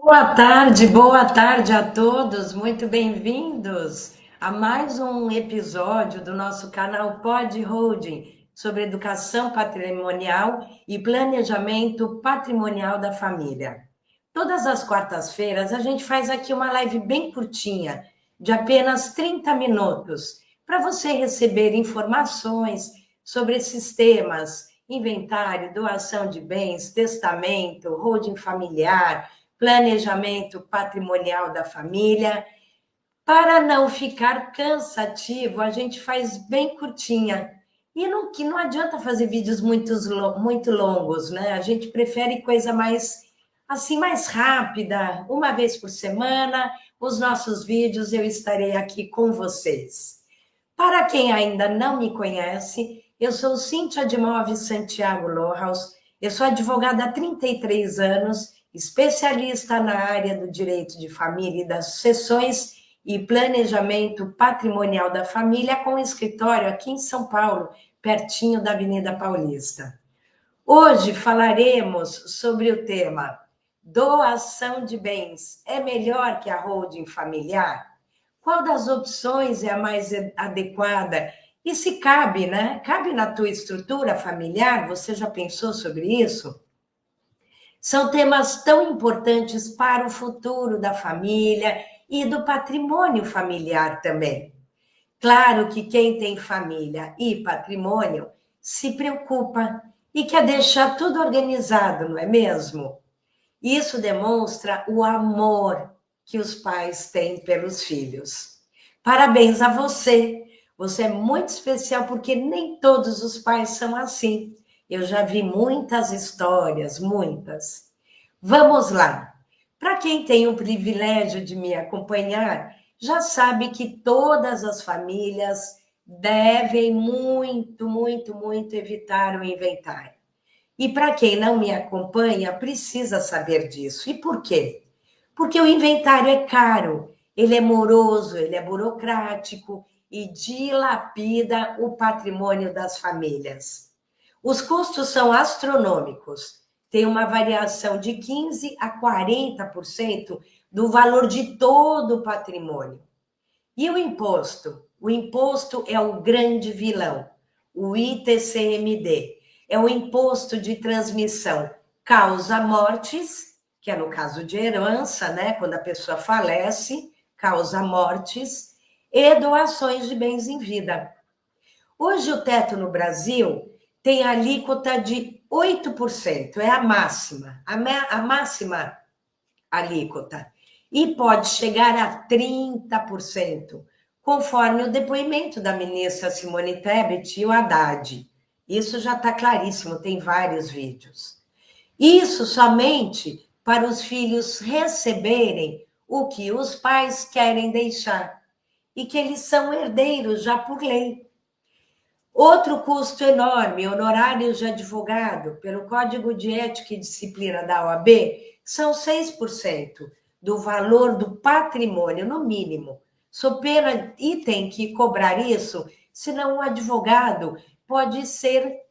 Boa tarde a todos, muito bem-vindos a mais um episódio do nosso canal Pod Holding sobre educação patrimonial e planejamento patrimonial da família. Todas as quartas-feiras a gente faz aqui uma live bem curtinha, de apenas 30 minutos, para você receber informações sobre esses temas: inventário, doação de bens, testamento, holding familiar, planejamento patrimonial da família. Para não ficar cansativo, a gente faz bem curtinha. E não, que não adianta fazer vídeos muito longos, né? A gente prefere coisa mais assim, mais rápida, uma vez por semana. Os nossos vídeos eu estarei aqui com vocês. Para quem ainda não me conhece, eu sou Cíntia de Moves Santiago Lohaus, eu sou advogada há 33 anos, especialista na área do direito de família e das sucessões e planejamento patrimonial da família, com escritório aqui em São Paulo, pertinho da Avenida Paulista. Hoje falaremos sobre o tema doação de bens. É melhor que a holding familiar? Qual das opções é a mais adequada? E se cabe, né? Cabe na tua estrutura familiar? Você já pensou sobre isso? São temas tão importantes para o futuro da família e do patrimônio familiar também. Claro que quem tem família e patrimônio se preocupa e quer deixar tudo organizado, não é mesmo? Isso demonstra o amor que os pais têm pelos filhos. Parabéns a você. Você é muito especial porque nem todos os pais são assim. Eu já vi muitas histórias, muitas. Vamos lá. Para quem tem o privilégio de me acompanhar, já sabe que todas as famílias devem muito evitar o inventário. E para quem não me acompanha, precisa saber disso. E por quê? Porque o inventário é caro, ele é moroso, ele é burocrático e dilapida o patrimônio das famílias. Os custos são astronômicos, tem uma variação de 15% a 40% do valor de todo o patrimônio. E o imposto? O imposto é o grande vilão, o ITCMD. É o imposto de transmissão causa mortes, que é no caso de herança, né? Quando a pessoa falece, causa mortes, e doações de bens em vida. Hoje o teto no Brasil tem alíquota de 8%, é a máxima, a máxima alíquota, e pode chegar a 30%, conforme o depoimento da ministra Simone Tebet e o Haddad. Isso já está claríssimo, tem vários vídeos. Isso somente para os filhos receberem o que os pais querem deixar, e que eles são herdeiros já por lei. Outro custo enorme, honorários de advogado, pelo Código de Ética e Disciplina da OAB, são 6% do valor do patrimônio, no mínimo. Sob pena, e tem que cobrar isso, senão o advogado pode ser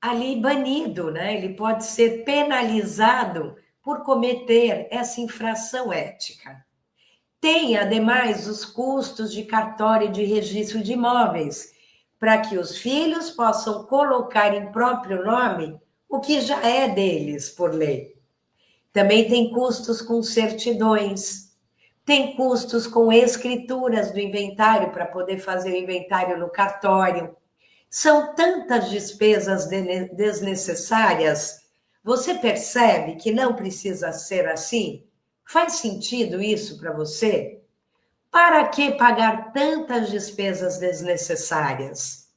ali banido, né? Ele pode ser penalizado por cometer essa infração ética. Tem, ademais, os custos de cartório de registro de imóveis, para que os filhos possam colocar em próprio nome o que já é deles por lei. Também tem custos com certidões, tem custos com escrituras do inventário para poder fazer o inventário no cartório. São tantas despesas desnecessárias. Você percebe que não precisa ser assim? Faz sentido isso para você? Para que pagar tantas despesas desnecessárias?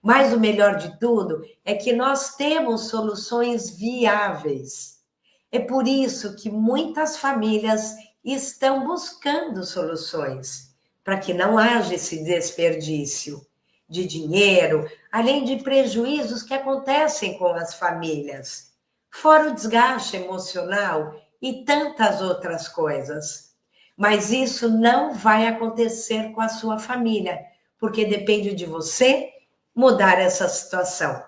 Mas o melhor de tudo é que nós temos soluções viáveis. É por isso que muitas famílias estão buscando soluções, para que não haja esse desperdício de dinheiro, além de prejuízos que acontecem com as famílias, fora o desgaste emocional e tantas outras coisas. Mas isso não vai acontecer com a sua família, porque depende de você mudar essa situação.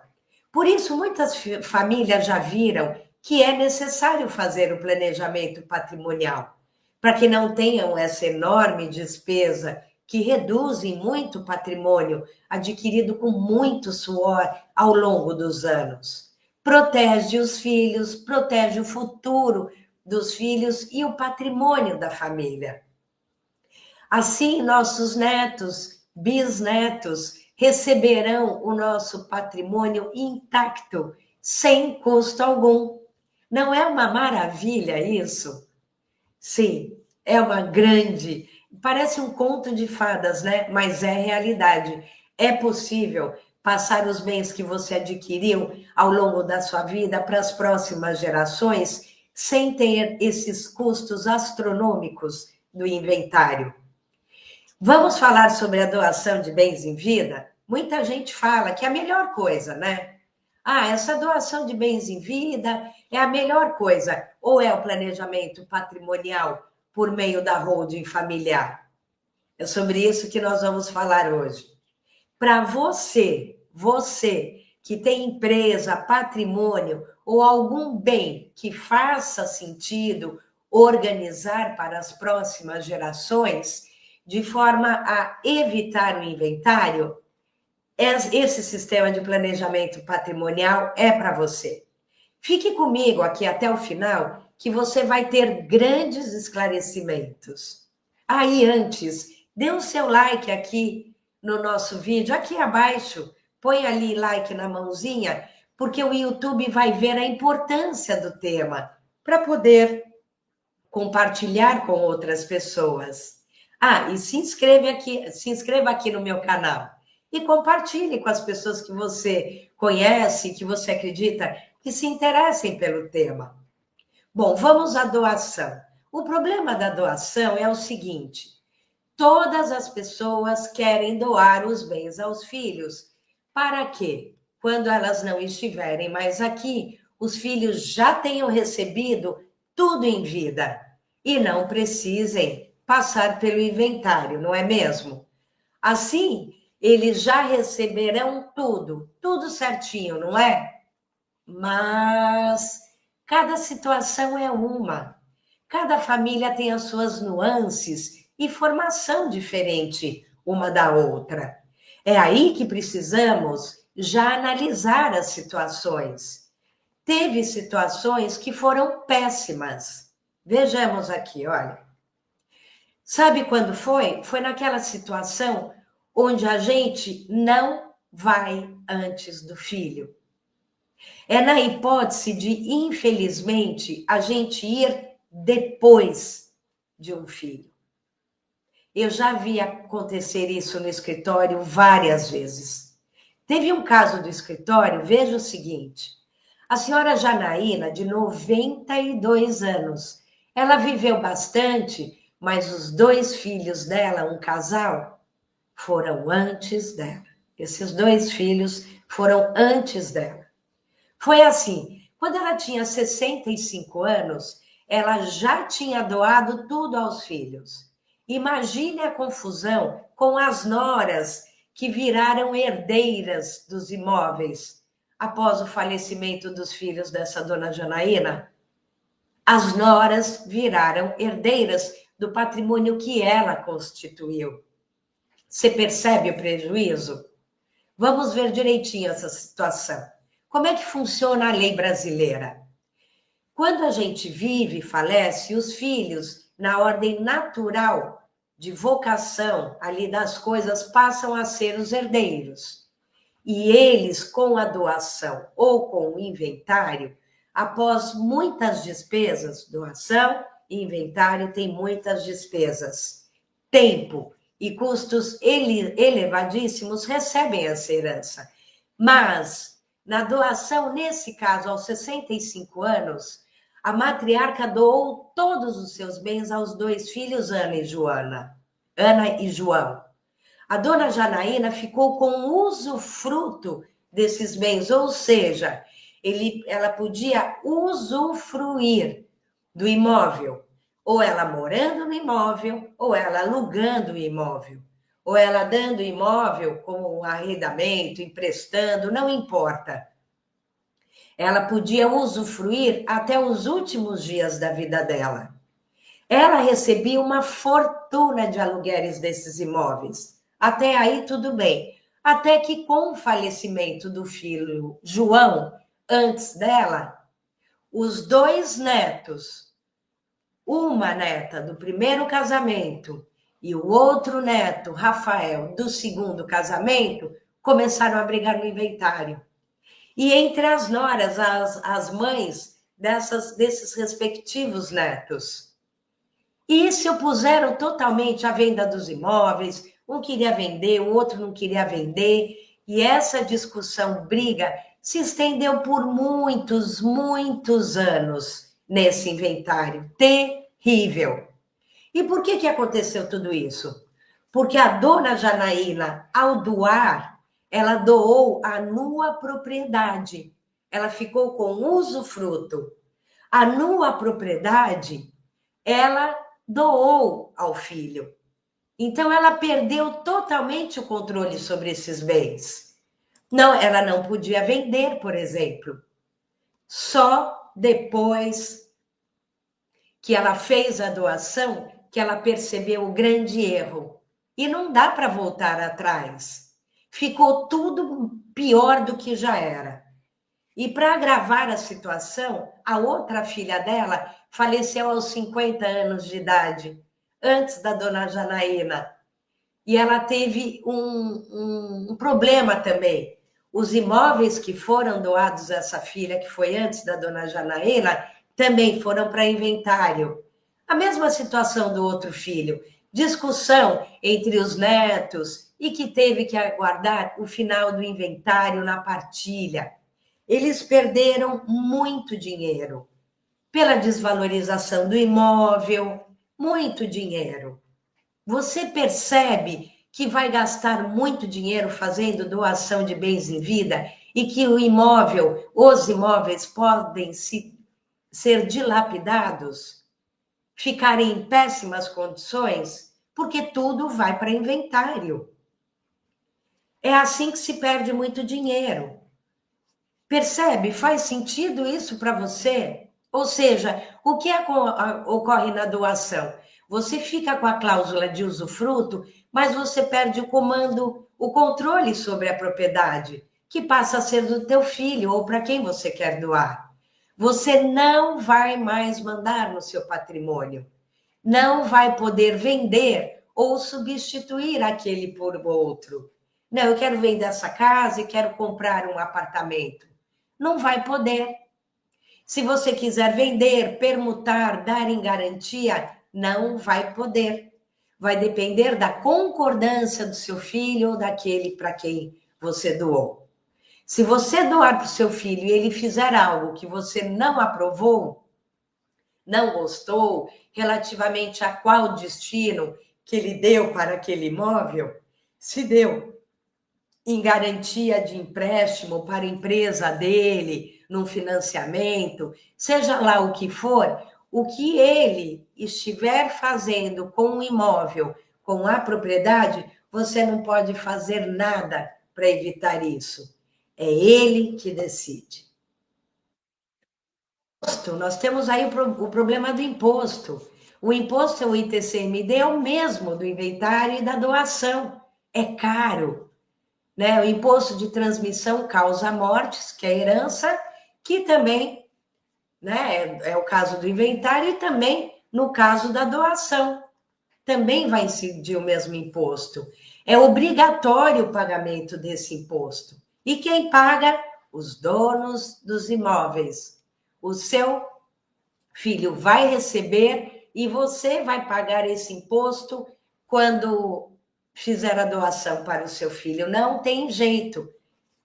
Por isso, muitas famílias já viram que é necessário fazer o planejamento patrimonial, para que não tenham essa enorme despesa que reduzem muito o patrimônio adquirido com muito suor ao longo dos anos. Protege os filhos, protege o futuro dos filhos e o patrimônio da família. Assim, nossos netos, bisnetos, receberão o nosso patrimônio intacto, sem custo algum. Não é uma maravilha isso? Sim, é uma grande. Parece um conto de fadas, né? Mas é realidade. É possível passar os bens que você adquiriu ao longo da sua vida para as próximas gerações sem ter esses custos astronômicos do inventário. Vamos falar sobre a doação de bens em vida? Muita gente fala que é a melhor coisa, né? Ah, essa doação de bens em vida é a melhor coisa, ou é o planejamento patrimonial por meio da holding familiar? É sobre isso que nós vamos falar hoje. Para você que tem empresa, patrimônio ou algum bem que faça sentido organizar para as próximas gerações, de forma a evitar o inventário, esse sistema de planejamento patrimonial é para você. Fique comigo aqui até o final, que você vai ter grandes esclarecimentos. Aí, antes, dê o seu like aqui no nosso vídeo, aqui abaixo, põe ali like na mãozinha, porque o YouTube vai ver a importância do tema, para poder compartilhar com outras pessoas. Ah, e se inscreva aqui no meu canal e compartilhe com as pessoas que você conhece, que você acredita que se interessem pelo tema. Bom, vamos à doação. O problema da doação é o seguinte: todas as pessoas querem doar os bens aos filhos. Para quê? Quando elas não estiverem mais aqui, os filhos já tenham recebido tudo em vida e não precisem passar pelo inventário, não é mesmo? Assim, eles já receberão tudo, tudo certinho, não é? Mas cada situação é uma. Cada família tem as suas nuances e formação diferente uma da outra. É aí que precisamos já analisar as situações. Teve situações que foram péssimas. Vejamos aqui, olha. Sabe quando foi? Foi naquela situação onde a gente não vai antes do filho. É na hipótese de, infelizmente, a gente ir depois de um filho. Eu já vi acontecer isso no escritório várias vezes. Teve um caso do escritório, veja o seguinte: a senhora Janaína, de 92 anos, ela viveu bastante, mas os 2 filhos dela, um casal, foram antes dela. Esses 2 filhos foram antes dela. Foi assim, quando ela tinha 65 anos, ela já tinha doado tudo aos filhos. Imagine a confusão com as noras que viraram herdeiras dos imóveis após o falecimento dos filhos dessa dona Janaína. As noras viraram herdeiras do patrimônio que ela constituiu. Você percebe o prejuízo? Vamos ver direitinho essa situação. Como é que funciona a lei brasileira? Quando a gente vive e falece, os filhos, na ordem natural de vocação ali das coisas, passam a ser os herdeiros. E eles, com a doação ou com o inventário, após muitas despesas, doação e inventário tem muitas despesas, tempo e custos elevadíssimos, recebem essa herança. Mas, na doação, nesse caso, aos 65 anos, a matriarca doou todos os seus bens aos 2 filhos, Ana e João. A dona Janaína ficou com o usufruto desses bens, ou seja, ela podia usufruir do imóvel, ou ela morando no imóvel, ou ela alugando o imóvel, ou ela dando o imóvel como um arrendamento, emprestando, não importa. Ela podia usufruir até os últimos dias da vida dela. Ela recebia uma fortuna de aluguéis desses imóveis. Até aí, tudo bem. Até que, com o falecimento do filho João, antes dela, os dois netos, uma neta do primeiro casamento e o outro neto, Rafael, do segundo casamento, começaram a brigar no inventário. E entre as noras, as mães desses respectivos netos. E se opuseram totalmente à venda dos imóveis, um queria vender, o outro não queria vender, e essa discussão, briga, se estendeu por muitos, muitos anos nesse inventário. Terrível. E por que aconteceu tudo isso? Porque a dona Janaína, ao doar, ela doou a nua propriedade. Ela ficou com usufruto. A nua propriedade, ela doou ao filho. Então, ela perdeu totalmente o controle sobre esses bens. Não, ela não podia vender, por exemplo. Só depois que ela fez a doação que ela percebeu o grande erro. E não dá para voltar atrás. Ficou tudo pior do que já era. E para agravar a situação, a outra filha dela faleceu aos 50 anos de idade, antes da dona Janaína. E ela teve um problema também. Os imóveis que foram doados a essa filha, que foi antes da dona Janaína, também foram para inventário. A mesma situação do outro filho. Discussão entre os netos e que teve que aguardar o final do inventário na partilha. Eles perderam muito dinheiro pela desvalorização do imóvel, muito dinheiro. Você percebe que vai gastar muito dinheiro fazendo doação de bens em vida e que o imóvel, os imóveis podem ser dilapidados, ficarem em péssimas condições, porque tudo vai para inventário. É assim que se perde muito dinheiro. Percebe? Faz sentido isso para você? Ou seja, o que ocorre na doação? Você fica com a cláusula de usufruto, mas você perde o comando, o controle sobre a propriedade, que passa a ser do teu filho ou para quem você quer doar. Você não vai mais mandar no seu patrimônio. Não vai poder vender ou substituir aquele por outro. Não, eu quero vender essa casa e quero comprar um apartamento. Não vai poder. Se você quiser vender, permutar, dar em garantia, não vai poder. Vai depender da concordância do seu filho ou daquele para quem você doou. Se você doar para o seu filho e ele fizer algo que você não aprovou, não gostou, relativamente a qual destino que ele deu para aquele imóvel, se deu em garantia de empréstimo para a empresa dele, num financiamento, seja lá o que for, o que ele estiver fazendo com o imóvel, com a propriedade, você não pode fazer nada para evitar isso. É ele que decide. Nós temos aí o problema do imposto. O imposto, o ITCMD, é o mesmo do inventário e da doação. É caro. Né? O imposto de transmissão causa mortes, que é a herança, que também, né, é o caso do inventário e também no caso da doação. Também vai incidir o mesmo imposto. É obrigatório o pagamento desse imposto. E quem paga? Os donos dos imóveis. O seu filho vai receber e você vai pagar esse imposto quando fizer a doação para o seu filho. Não tem jeito.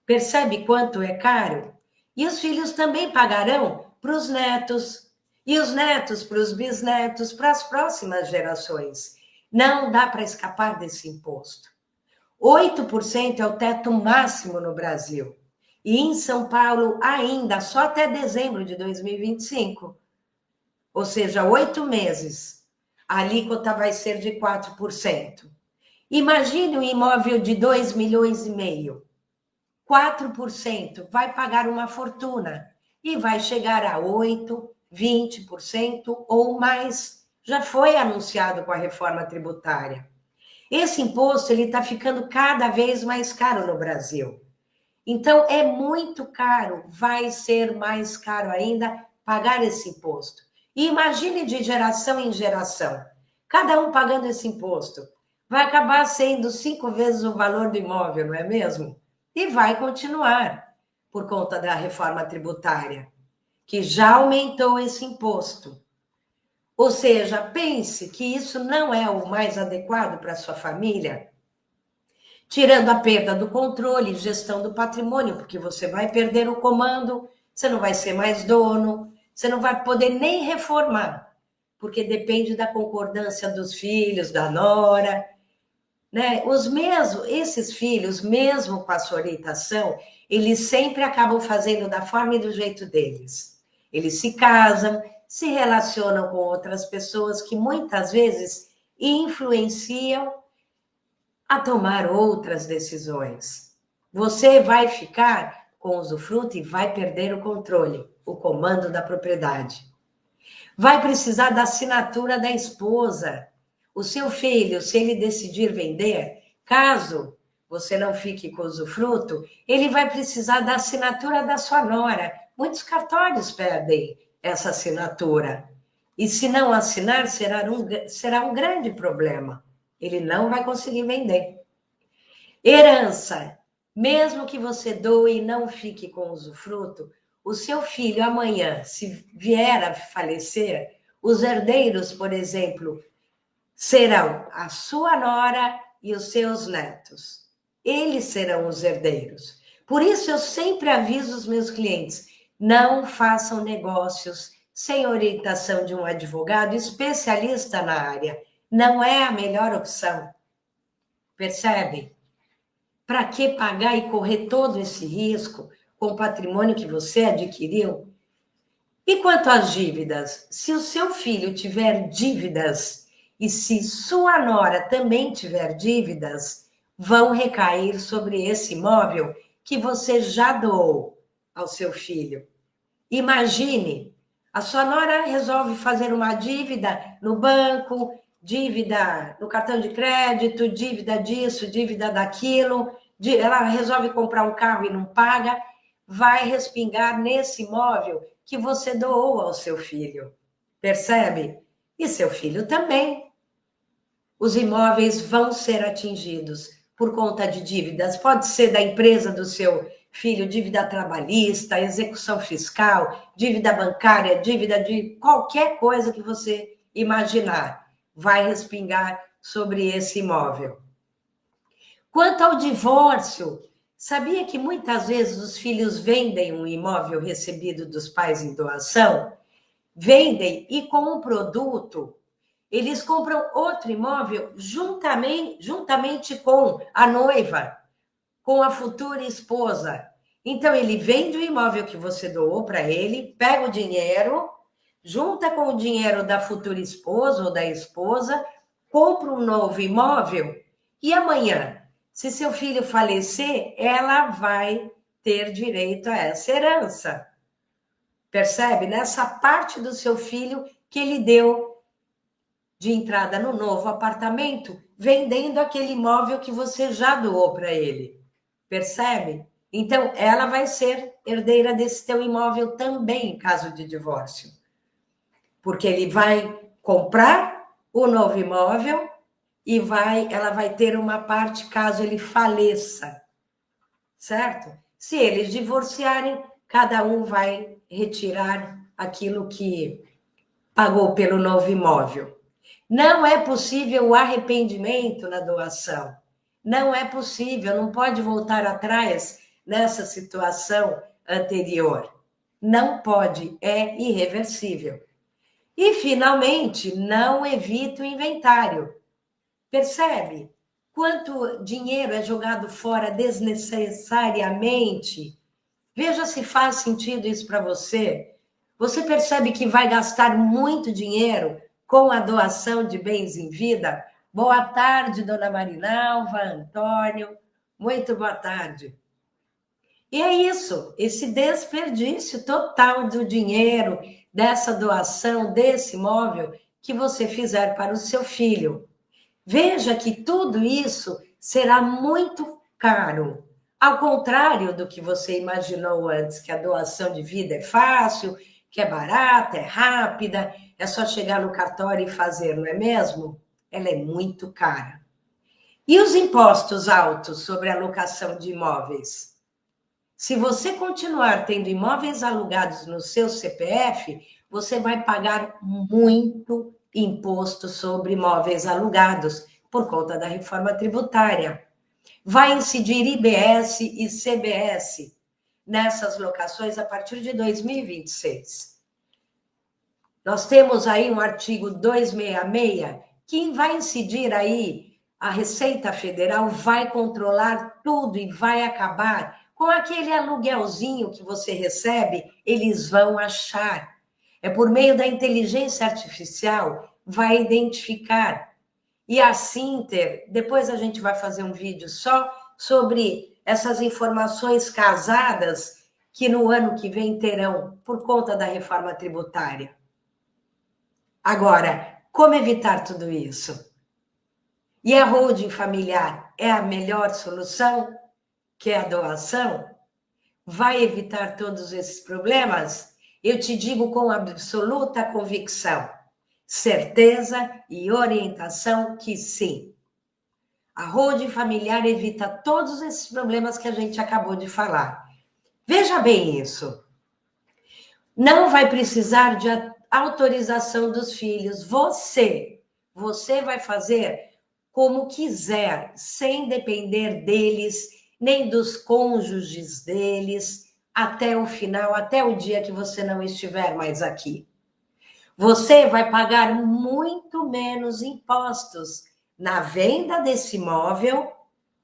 Percebe quanto é caro? E os filhos também pagarão para os netos. E os netos para os bisnetos, para as próximas gerações. Não dá para escapar desse imposto. 8% é o teto máximo no Brasil. E em São Paulo, ainda, só até dezembro de 2025. Ou seja, 8 meses. A alíquota vai ser de 4%. Imagine um imóvel de 2,5 milhões. 4% vai pagar uma fortuna. e vai chegar a 8%, 20% ou mais. Já foi anunciado com a reforma tributária. Esse imposto ele está ficando cada vez mais caro no Brasil. Então, é muito caro, vai ser mais caro ainda pagar esse imposto. E imagine de geração em geração, cada um pagando esse imposto. Vai acabar sendo 5 vezes o valor do imóvel, não é mesmo? E vai continuar, por conta da reforma tributária, que já aumentou esse imposto. Ou seja, pense que isso não é o mais adequado para a sua família, tirando a perda do controle e gestão do patrimônio, porque você vai perder o comando, você não vai ser mais dono, você não vai poder nem reformar, porque depende da concordância dos filhos, da nora, né? Esses filhos, mesmo com a sua orientação, eles sempre acabam fazendo da forma e do jeito deles. Eles se casam, se relacionam com outras pessoas que muitas vezes influenciam a tomar outras decisões. Você vai ficar com usufruto e vai perder o controle, o comando da propriedade. Vai precisar da assinatura da esposa. O seu filho, se ele decidir vender, caso você não fique com usufruto, ele vai precisar da assinatura da sua nora. Muitos cartórios pedem essa assinatura. E se não assinar, será um grande problema. Ele não vai conseguir vender. Herança. Mesmo que você doe e não fique com usufruto, o seu filho amanhã, se vier a falecer, os herdeiros, por exemplo, serão a sua nora e os seus netos. Eles serão os herdeiros. Por isso eu sempre aviso os meus clientes, não façam negócios sem orientação de um advogado especialista na área. Não é a melhor opção. Percebe? Para que pagar e correr todo esse risco com o patrimônio que você adquiriu? E quanto às dívidas? Se o seu filho tiver dívidas e se sua nora também tiver dívidas, vão recair sobre esse imóvel que você já doou ao seu filho. Imagine, a sua nora resolve fazer uma dívida no banco, dívida no cartão de crédito, dívida disso, dívida daquilo, ela resolve comprar um carro e não paga, vai respingar nesse imóvel que você doou ao seu filho. Percebe? E seu filho também. Os imóveis vão ser atingidos por conta de dívidas. Pode ser da empresa do seu filho, dívida trabalhista, execução fiscal, dívida bancária, dívida de qualquer coisa que você imaginar, vai respingar sobre esse imóvel. Quanto ao divórcio, sabia que muitas vezes os filhos vendem um imóvel recebido dos pais em doação? Vendem e com um produto, eles compram outro imóvel juntamente com a noiva, com a futura esposa. Então, ele vende o imóvel que você doou para ele, pega o dinheiro, junta com o dinheiro da futura esposa ou da esposa, compra um novo imóvel e amanhã, se seu filho falecer, ela vai ter direito a essa herança. Percebe? Nessa parte do seu filho que ele deu de entrada no novo apartamento, vendendo aquele imóvel que você já doou para ele. Percebe? Então, ela vai ser herdeira desse teu imóvel também em caso de divórcio. Porque ele vai comprar o novo imóvel e ela vai ter uma parte caso ele faleça. Certo? Se eles divorciarem, cada um vai retirar aquilo que pagou pelo novo imóvel. Não é possível o arrependimento na doação. Não é possível, não pode voltar atrás nessa situação anterior. Não pode, é irreversível. E, finalmente, não evite o inventário. Percebe? Quanto dinheiro é jogado fora desnecessariamente? Veja se faz sentido isso para você. Você percebe que vai gastar muito dinheiro com a doação de bens em vida? Boa tarde, dona Marinalva, Antônio. Muito boa tarde. E é isso, esse desperdício total do dinheiro, dessa doação, desse imóvel que você fizer para o seu filho. Veja que tudo isso será muito caro. Ao contrário do que você imaginou antes, que a doação de vida é fácil, que é barata, é rápida, é só chegar no cartório e fazer, não é mesmo? Ela é muito cara. E os impostos altos sobre a locação de imóveis? Se você continuar tendo imóveis alugados no seu CPF, você vai pagar muito imposto sobre imóveis alugados por conta da reforma tributária. Vai incidir IBS e CBS nessas locações a partir de 2026. Nós temos aí um artigo 266 que vai incidir aí, a Receita Federal vai controlar tudo e vai acabar com aquele aluguelzinho que você recebe, eles vão achar. É por meio da inteligência artificial, vai identificar. E a Sinter, depois a gente vai fazer um vídeo só sobre essas informações casadas que no ano que vem terão por conta da reforma tributária. Agora, como evitar tudo isso? E a holding familiar é a melhor solução, que é a doação? Vai evitar todos esses problemas? Eu te digo com absoluta convicção, certeza e orientação que sim. A holding familiar evita todos esses problemas que a gente acabou de falar. Veja bem isso. Não vai precisar de autorização dos filhos. Você vai fazer como quiser, sem depender deles, nem dos cônjuges deles, até o final, até o dia que você não estiver mais aqui. Você vai pagar muito menos impostos na venda desse imóvel,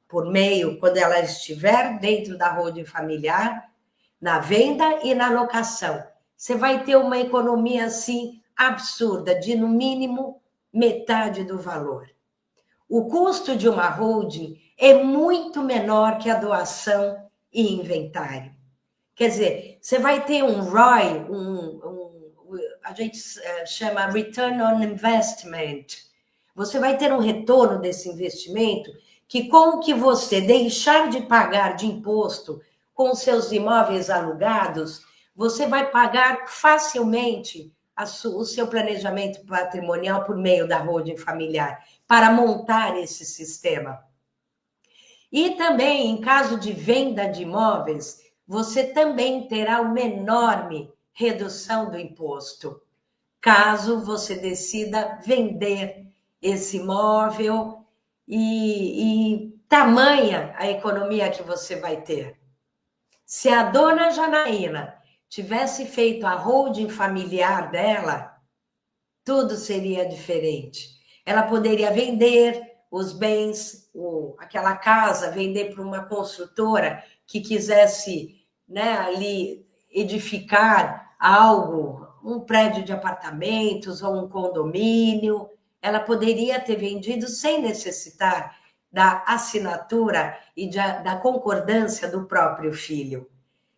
por meio, quando ela estiver dentro da holding familiar, na venda e na locação. Você vai ter uma economia assim absurda, de no mínimo metade do valor. O custo de uma holding é muito menor que a doação e inventário. Quer dizer, você vai ter um ROI, a gente chama Return on Investment. Você vai ter um retorno desse investimento que, com o que você deixar de pagar de imposto com seus imóveis alugados, você vai pagar facilmente o seu planejamento patrimonial por meio da holding familiar, para montar esse sistema. E também, em caso de venda de imóveis, você também terá uma enorme redução do imposto, caso você decida vender esse imóvel e tamanha a economia que você vai ter. Se a dona Janaína tivesse feito a holding familiar dela, tudo seria diferente. Ela poderia vender os bens, aquela casa, vender para uma construtora que quisesse, né, ali edificar algo, um prédio de apartamentos ou um condomínio. Ela poderia ter vendido sem necessitar da assinatura e da concordância do próprio filho.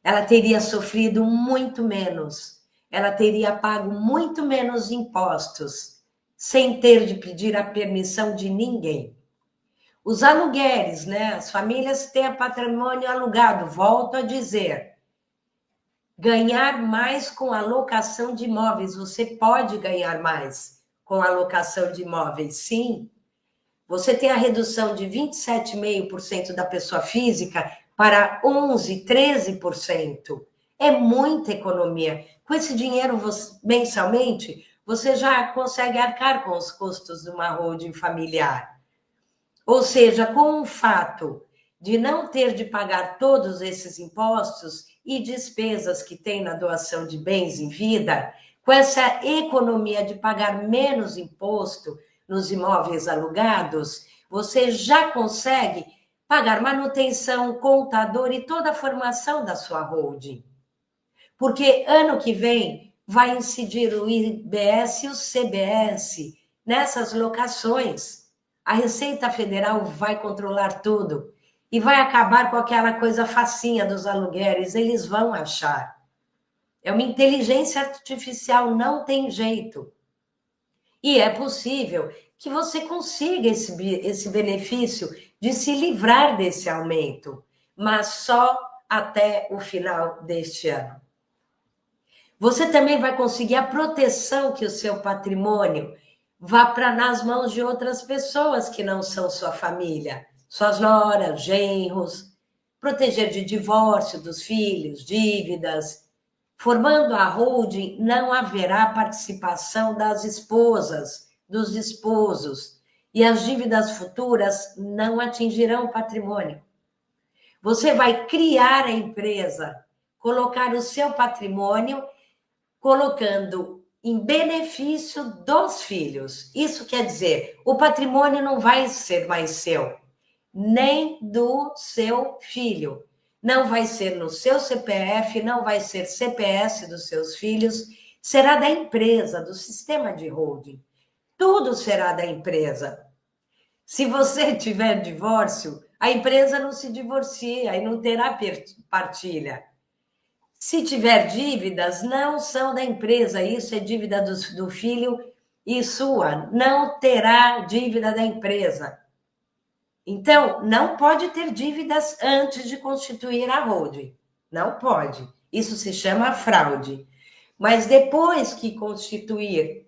Ela teria sofrido muito menos, ela teria pago muito menos impostos, sem ter de pedir a permissão de ninguém. Os aluguéis, né? As famílias têm patrimônio alugado, volto a dizer. Ganhar mais com a locação de imóveis, você pode ganhar mais com a locação de imóveis, sim. Você tem a redução de 27,5% da pessoa física para 11%, 13%. É muita economia. Com esse dinheiro, mensalmente, você já consegue arcar com os custos de uma holding familiar. Ou seja, com o fato de não ter de pagar todos esses impostos e despesas que tem na doação de bens em vida, com essa economia de pagar menos imposto nos imóveis alugados, você já consegue pagar manutenção, contador e toda a formação da sua holding. Porque ano que vem vai incidir o IBS e o CBS nessas locações. A Receita Federal vai controlar tudo. e vai acabar com aquela coisa facinha dos aluguéis, eles vão achar. É uma inteligência artificial, não tem jeito. E é possível que você consiga esse benefício de se livrar desse aumento, mas só até o final deste ano. Você também vai conseguir a proteção que o seu patrimônio vá para nas mãos de outras pessoas que não são sua família, suas noras, genros, proteger de divórcio dos filhos, dívidas. Formando a holding, não haverá participação das esposas, dos esposos, e as dívidas futuras não atingirão o patrimônio. Você vai criar a empresa, colocar o seu patrimônio, colocando em benefício dos filhos. Isso quer dizer, o patrimônio não vai ser mais seu, nem do seu filho. Não vai ser no seu CPF, não vai ser CPS dos seus filhos, será da empresa, do sistema de holding. Tudo será da empresa. Se você tiver divórcio, a empresa não se divorcia e não terá partilha. Se tiver dívidas, não são da empresa, isso é dívida do filho e sua, não terá dívida da empresa. Então, não pode ter dívidas antes de constituir a holding. Não pode. Isso se chama fraude. Mas depois que constituir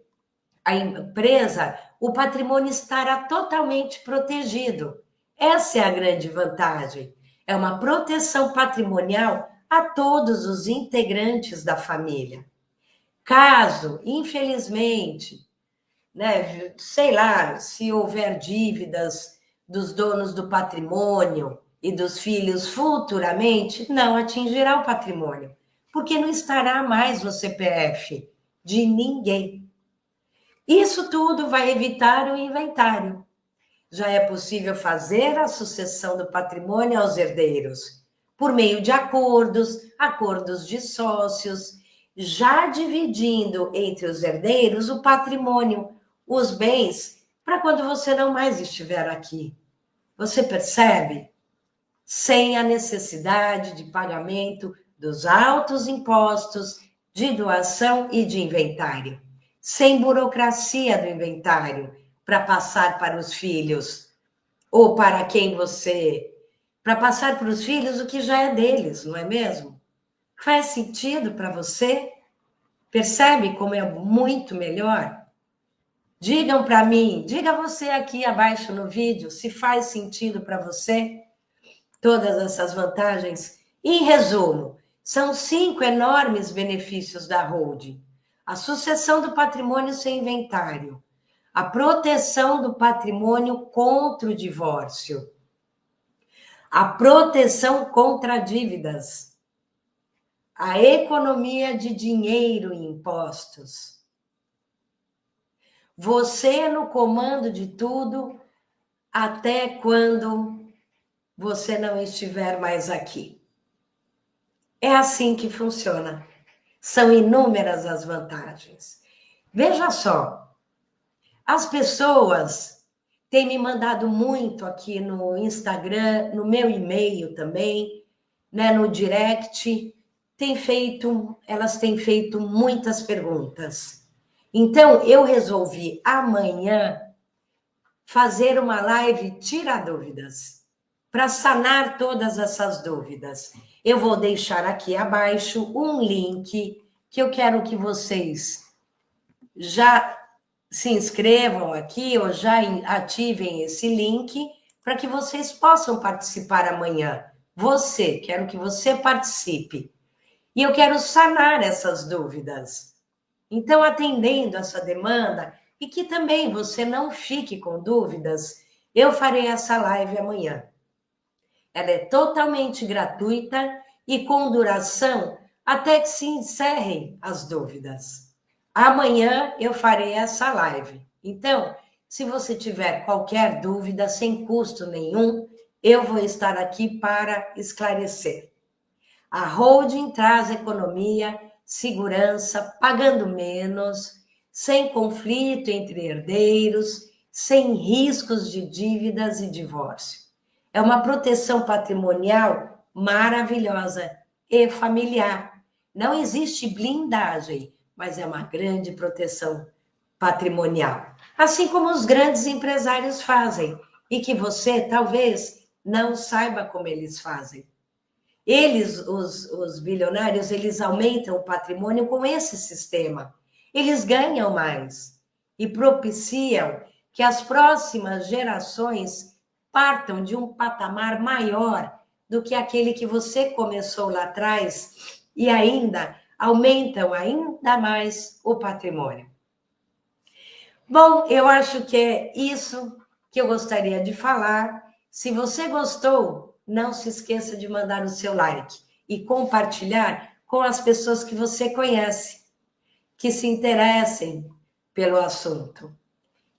a empresa, o patrimônio estará totalmente protegido. Essa é a grande vantagem. É uma proteção patrimonial a todos os integrantes da família. Caso, infelizmente, né, sei lá, se houver dívidas dos donos do patrimônio e dos filhos futuramente, não atingirá o patrimônio, porque não estará mais no CPF de ninguém. Isso tudo vai evitar o inventário. Já é possível fazer a sucessão do patrimônio aos herdeiros, por meio de acordos de sócios, já dividindo entre os herdeiros o patrimônio, os bens, para quando você não mais estiver aqui. Você percebe? Sem a necessidade de pagamento dos altos impostos de doação e de inventário. Sem burocracia do inventário para passar para os filhos ou para quem você... Para passar para os filhos o que já é deles, não é mesmo? Faz sentido para você? Percebe como é muito melhor? Digam para mim, diga você aqui abaixo no vídeo se faz sentido para você todas essas vantagens. Em resumo, são 5 enormes benefícios da holding: a sucessão do patrimônio sem inventário, a proteção do patrimônio contra o divórcio, a proteção contra dívidas, a economia de dinheiro e impostos. Você no comando de tudo até quando você não estiver mais aqui. É assim que funciona. São inúmeras as vantagens. Veja só, as pessoas têm me mandado muito aqui no Instagram, no meu e-mail também, né, no direct, elas têm feito muitas perguntas. Então, eu resolvi amanhã fazer uma live Tira Dúvidas, para sanar todas essas dúvidas. Eu vou deixar aqui abaixo um link que eu quero que vocês já se inscrevam aqui ou já ativem esse link para que vocês possam participar amanhã. Quero que você participe. E eu quero sanar essas dúvidas. Então, atendendo essa demanda, e que também você não fique com dúvidas, eu farei essa live amanhã. Ela é totalmente gratuita e com duração até que se encerrem as dúvidas. Amanhã eu farei essa live. Então, se você tiver qualquer dúvida, sem custo nenhum, eu vou estar aqui para esclarecer. A holding traz economia, segurança, pagando menos, sem conflito entre herdeiros, sem riscos de dívidas e divórcio. É uma proteção patrimonial maravilhosa e familiar. Não existe blindagem, mas é uma grande proteção patrimonial. Assim como os grandes empresários fazem, e que você talvez não saiba como eles fazem. Eles, os bilionários, eles aumentam o patrimônio com esse sistema. Eles ganham mais e propiciam que as próximas gerações partam de um patamar maior do que aquele que você começou lá atrás e ainda aumentam ainda mais o patrimônio. Bom, eu acho que é isso que eu gostaria de falar. Se você gostou, não se esqueça de mandar o seu like e compartilhar com as pessoas que você conhece, que se interessem pelo assunto.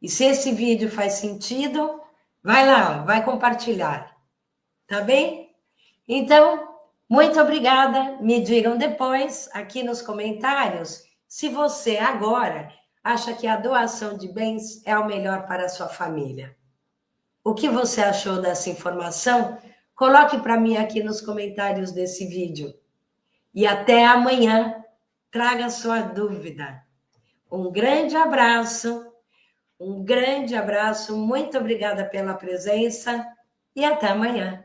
E se esse vídeo faz sentido, vai lá, vai compartilhar. Tá bem? Então, muito obrigada. Me digam depois, aqui nos comentários, se você agora acha que a doação de bens é o melhor para a sua família. O que você achou dessa informação? Coloque para mim aqui nos comentários desse vídeo. E até amanhã. Traga sua dúvida. Um grande abraço. Muito obrigada pela presença e até amanhã.